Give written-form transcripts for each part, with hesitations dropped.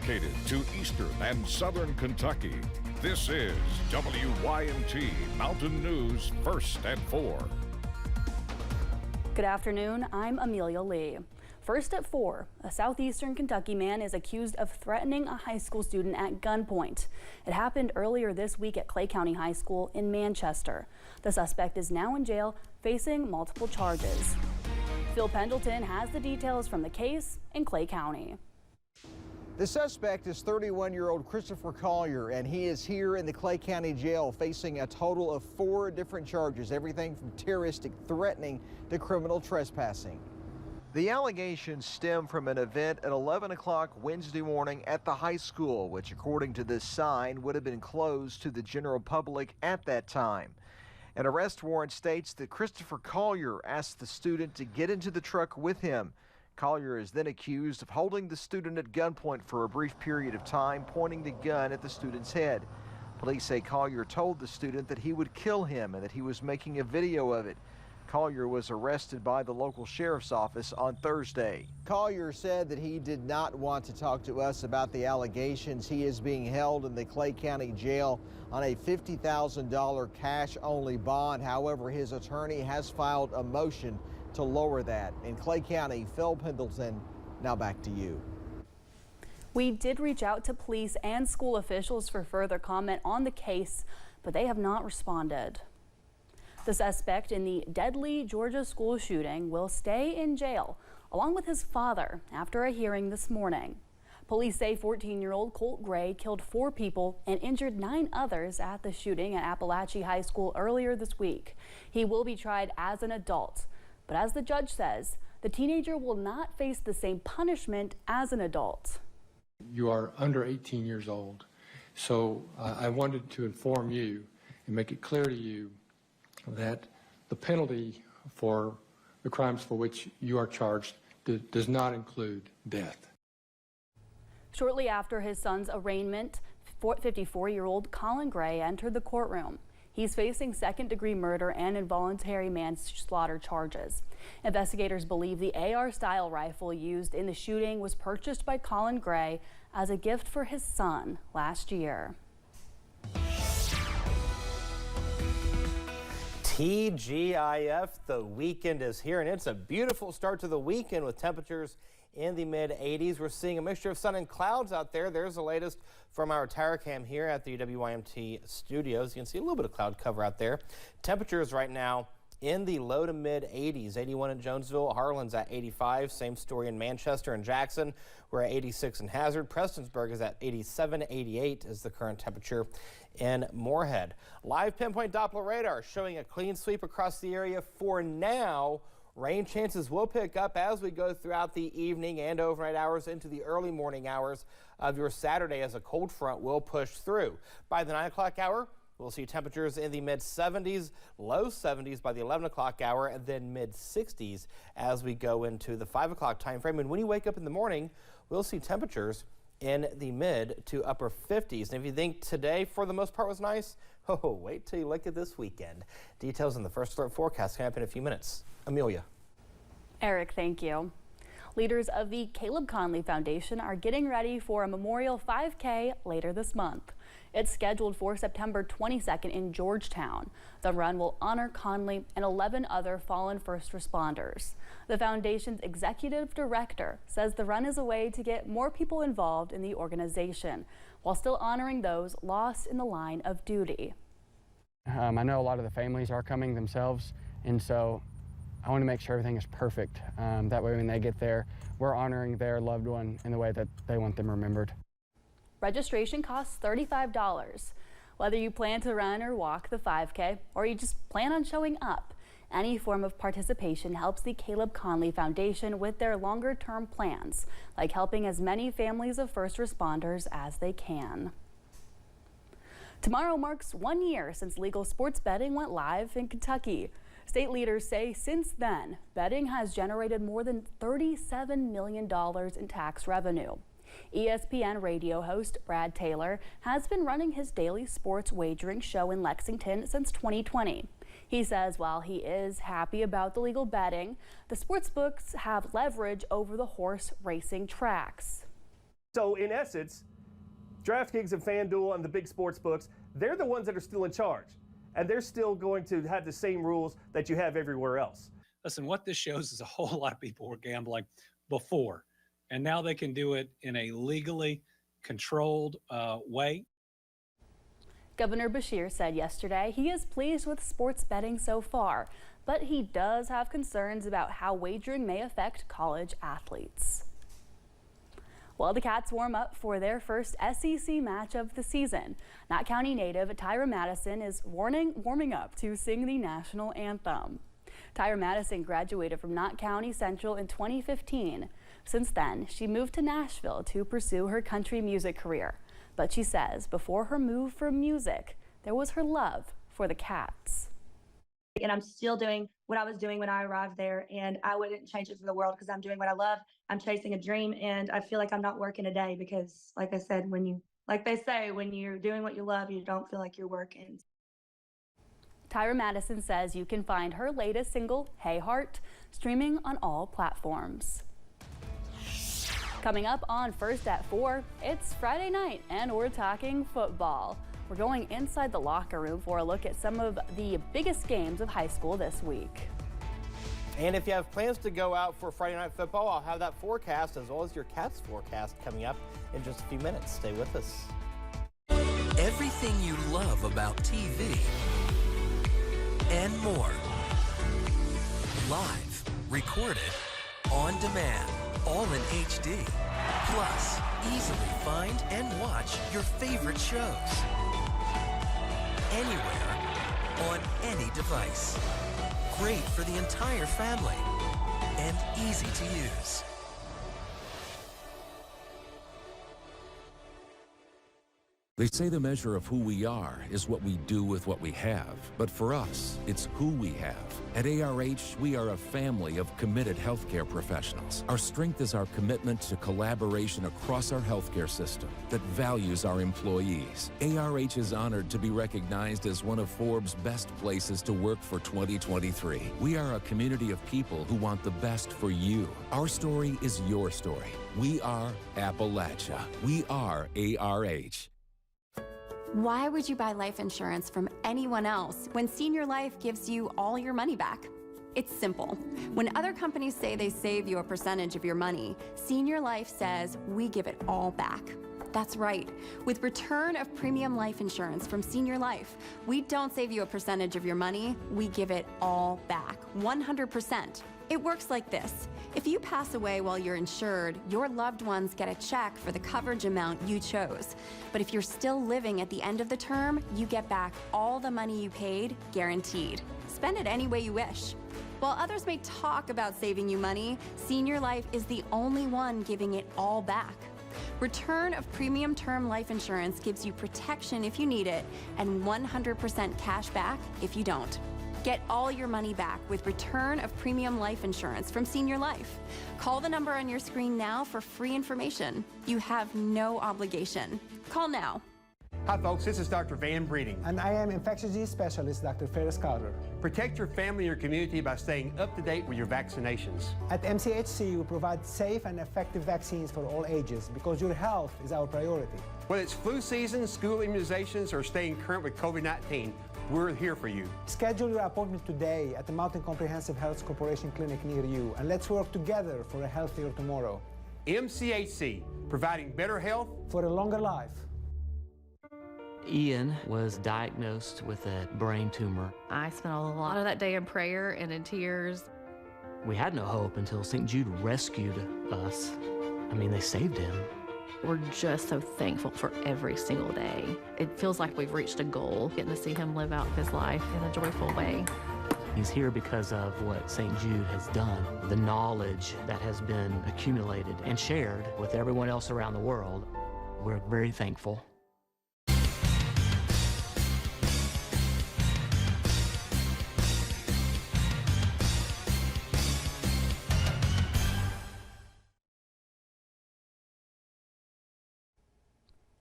Located to eastern and southern Kentucky, this is WYMT Mountain News First at 4. Good afternoon, I'm Amelia Lee. First at 4, a southeastern Kentucky man is accused of threatening a high school student at gunpoint. It happened earlier this week at Clay County High School in Manchester. The suspect is now in jail facing multiple charges. Phil Pendleton has the details from the case in Clay County. The suspect is 31-year-old Christopher Collier, and he is here in the Clay County Jail facing a total of 4 different charges, everything from terroristic threatening to criminal trespassing. The allegations stem from an event at 11 o'clock Wednesday morning at the high school, which according to this sign would have been closed to the general public at that time. An arrest warrant states that Christopher Collier asked the student to get into the truck with him. Collier is then accused of holding the student at gunpoint for a brief period of time, pointing the gun at the student's head. Police say Collier told the student that he would kill him and that he was making a video of it. Collier was arrested by the local sheriff's office on Thursday. Collier said that he did not want to talk to us about the allegations. He is being held in the Clay County Jail on a $50,000 cash-only bond. However, his attorney has filed a motion to lower that. In Clay County, Phil Pendleton, now back to you. We did reach out to police and school officials for further comment on the case, but they have not responded. The suspect in the deadly Georgia school shooting will stay in jail, along with his father, after a hearing this morning. Police say 14-year-old Colt Gray killed 4 people and injured 9 others at the shooting at Appalachia High School earlier this week. He will be tried as an adult, but as the judge says, the teenager will not face the same punishment as an adult. You are under 18 years old, so I wanted to inform you and make it clear to you that the penalty for the crimes for which you are charged does not include death. Shortly after his son's arraignment, 54-year-old Colin Gray entered the courtroom. He's facing second-degree murder and involuntary manslaughter charges. Investigators believe the AR-style rifle used in the shooting was purchased by Colin Gray as a gift for his son last year. TGIF, the weekend is here, and it's a beautiful start to the weekend with temperatures in the mid-80s. We're seeing a mixture of sun and clouds out there. There's the latest from our tower cam here at the WYMT studios. You can see a little bit of cloud cover out there. Temperatures right now in the low to mid-80s. 81 in Jonesville, Harlan's at 85. Same story in Manchester and Jackson. We're at 86 in Hazard. Prestonsburg is at 87. 88 is the current temperature in Moorhead. Live pinpoint Doppler radar showing a clean sweep across the area for now. Rain chances will pick up as we go throughout the evening and overnight hours into the early morning hours of your Saturday as a cold front will push through. By the 9 o'clock hour, we'll see temperatures in the mid-70s, low 70s by the 11 o'clock hour, and then mid-60s as we go into the 5 o'clock time frame. And when you wake up in the morning, we'll see temperatures in the mid to upper 50s. And if you think today for the most part was nice, oh, wait till you look at this weekend. Details in the First Alert forecast coming up in a few minutes. Amelia. Eric, thank you. Leaders of the Caleb Conley Foundation are getting ready for a Memorial 5K later this month. It's scheduled for September 22nd in Georgetown. The run will honor Conley and 11 other fallen first responders. The foundation's executive director says the run is a way to get more people involved in the organization while still honoring those lost in the line of duty. I know a lot of the families are coming themselves, and so I want to make sure everything is perfect. That way when they get there, we're honoring their loved one in the way that they want them remembered. Registration costs $35. Whether you plan to run or walk the 5K, or you just plan on showing up, any form of participation helps the Caleb Conley Foundation with their longer-term plans, like helping as many families of first responders as they can. Tomorrow marks 1 year since legal sports betting went live in Kentucky. State leaders say since then, betting has generated more than $37 million in tax revenue. ESPN radio host Brad Taylor has been running his daily sports wagering show in Lexington since 2020. He says while he is happy about the legal betting, the sports books have leverage over the horse racing tracks. So in essence, DraftKings and FanDuel and the big sports books, they're the ones that are still in charge. And they're still going to have the same rules that you have everywhere else. Listen, what this shows is a whole lot of people were gambling before, and now they can do it in a legally controlled way. Governor Beshear said yesterday he is pleased with sports betting so far, but he does have concerns about how wagering may affect college athletes. Well, the Cats warm up for their first SEC match of the season. Knott County native Tyra Madison is warming up to sing the national anthem. Tyra Madison graduated from Knott County Central in 2015. Since then, she moved to Nashville to pursue her country music career. But she says before her move from music, there was her love for the Cats. And I'm still doing what I was doing when I arrived there, and I wouldn't change it for the world because I'm doing what I love. I'm chasing a dream, and I feel like I'm not working a day because, like I said, like they say, when you're doing what you love, you don't feel like you're working. Tyra Madison says you can find her latest single, Hey Heart, streaming on all platforms. Coming up on First at 4, it's Friday night and we're talking football. We're going inside the locker room for a look at some of the biggest games of high school this week. And if you have plans to go out for Friday night football, I'll have that forecast as well as your Cats forecast coming up in just a few minutes. Stay with us. Everything you love about TV and more. Live, recorded, on demand, all in HD. Plus, easily find and watch your favorite shows. Anywhere, on any device. Great for the entire family and easy to use. They say the measure of who we are is what we do with what we have. But for us, it's who we have. At ARH, we are a family of committed healthcare professionals. Our strength is our commitment to collaboration across our healthcare system that values our employees. ARH is honored to be recognized as one of Forbes' best places to work for 2023. We are a community of people who want the best for you. Our story is your story. We are Appalachia. We are ARH. Why would you buy life insurance from anyone else when Senior Life gives you all your money back? It's simple. When other companies say they save you a percentage of your money, Senior Life says we give it all back. That's right. With return of premium life insurance from Senior Life, we don't save you a percentage of your money, we give it all back, 100%. It works like this. If you pass away while you're insured, your loved ones get a check for the coverage amount you chose. But if you're still living at the end of the term, you get back all the money you paid, guaranteed. Spend it any way you wish. While others may talk about saving you money, Senior Life is the only one giving it all back. Return of premium term life insurance gives you protection if you need it and 100% cash back if you don't. Get all your money back with return of premium life insurance from Senior Life. Call the number on your screen now for free information. You have no obligation. Call now. Hi folks, this is Dr. Van Breeding. And I am infectious disease specialist Dr. Ferris Carter. Protect your family and your community by staying up to date with your vaccinations. At MCHC, we provide safe and effective vaccines for all ages because your health is our priority. Whether it's flu season, school immunizations, or staying current with COVID-19, we're here for you. Schedule your appointment today at the Mountain Comprehensive Health Corporation clinic near you, and let's work together for a healthier tomorrow. MCHC, providing better health for a longer life. Ian was diagnosed with a brain tumor. I spent a lot of that day in prayer and in tears. We had no hope until St. Jude rescued us. I mean, they saved him. We're just so thankful for every single day. It feels like we've reached a goal, getting to see him live out his life in a joyful way. He's here because of what St. Jude has done, the knowledge that has been accumulated and shared with everyone else around the world. We're very thankful.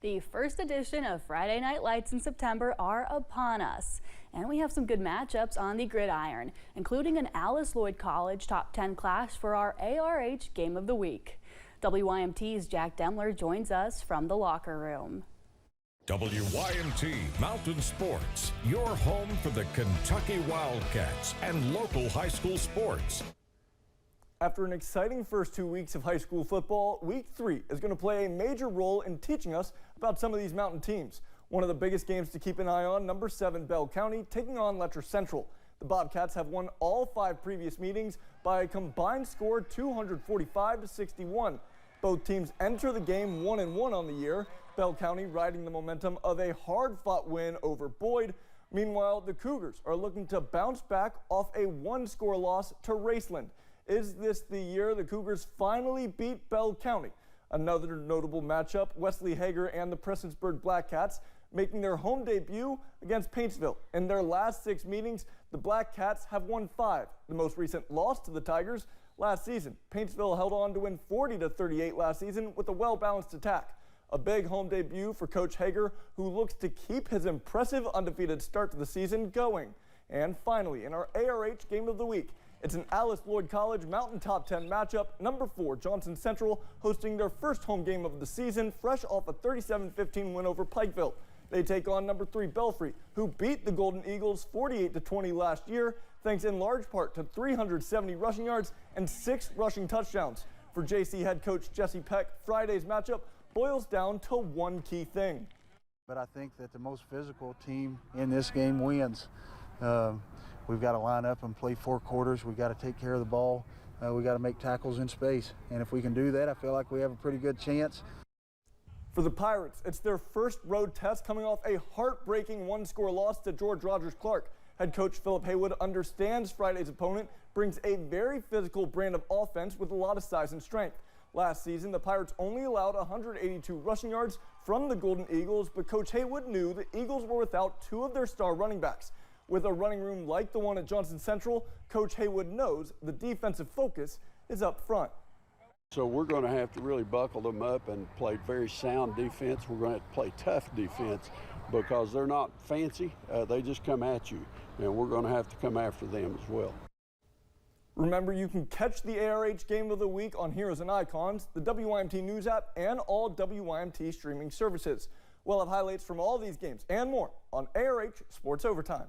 The first edition of Friday Night Lights in September are upon us, and we have some good matchups on the gridiron, including an Alice Lloyd College Top 10 clash for our ARH Game of the Week. WYMT's Jack Demler joins us from the locker room. WYMT Mountain Sports, your home for the Kentucky Wildcats and local high school sports. After an exciting first 2 weeks of high school football, week 3 is going to play a major role in teaching us about some of these mountain teams. One of the biggest games to keep an eye on, number 7 Bell County taking on Letcher Central. The Bobcats have won all 5 previous meetings by a combined score 245-61. Both teams enter the game 1-1 on the year. Bell County riding the momentum of a hard-fought win over Boyd. Meanwhile, the Cougars are looking to bounce back off a 1-score loss to Raceland. Is this the year the Cougars finally beat Bell County? Another notable matchup, Wesley Hager and the Prestonsburg Blackcats making their home debut against Paintsville. In their last 6 meetings, the Blackcats have won 5. The most recent loss to the Tigers last season. Paintsville held on to win 40-38 last season with a well-balanced attack. A big home debut for Coach Hager, who looks to keep his impressive undefeated start to the season going. And finally, in our ARH Game of the Week, it's an Alice Lloyd College Mountain Top 10 matchup. Number 4 Johnson Central hosting their first home game of the season, fresh off a 37-15 win over Pikeville. They take on number 3 Belfry, who beat the Golden Eagles 48-20 last year, thanks in large part to 370 rushing yards and 6 rushing touchdowns. For JC head coach Jesse Peck, Friday's matchup boils down to one key thing. But I think that the most physical team in this game wins. We've got to line up and play 4 quarters. We've got to take care of the ball. We've got to make tackles in space. And if we can do that, I feel like we have a pretty good chance. For the Pirates, it's their first road test coming off a heartbreaking 1-score loss to George Rogers Clark. Head coach Philip Haywood understands Friday's opponent brings a very physical brand of offense with a lot of size and strength. Last season, the Pirates only allowed 182 rushing yards from the Golden Eagles, but Coach Haywood knew the Eagles were without 2 of their star running backs. With a running room like the one at Johnson Central, Coach Haywood knows the defensive focus is up front. So we're going to have to really buckle them up and play very sound defense. We're going to have to play tough defense because they're not fancy. They just come at you, and we're going to have to come after them as well. Remember, you can catch the ARH Game of the Week on Heroes and Icons, the WYMT News app, and all WYMT streaming services. We'll have highlights from all these games and more on ARH Sports Overtime.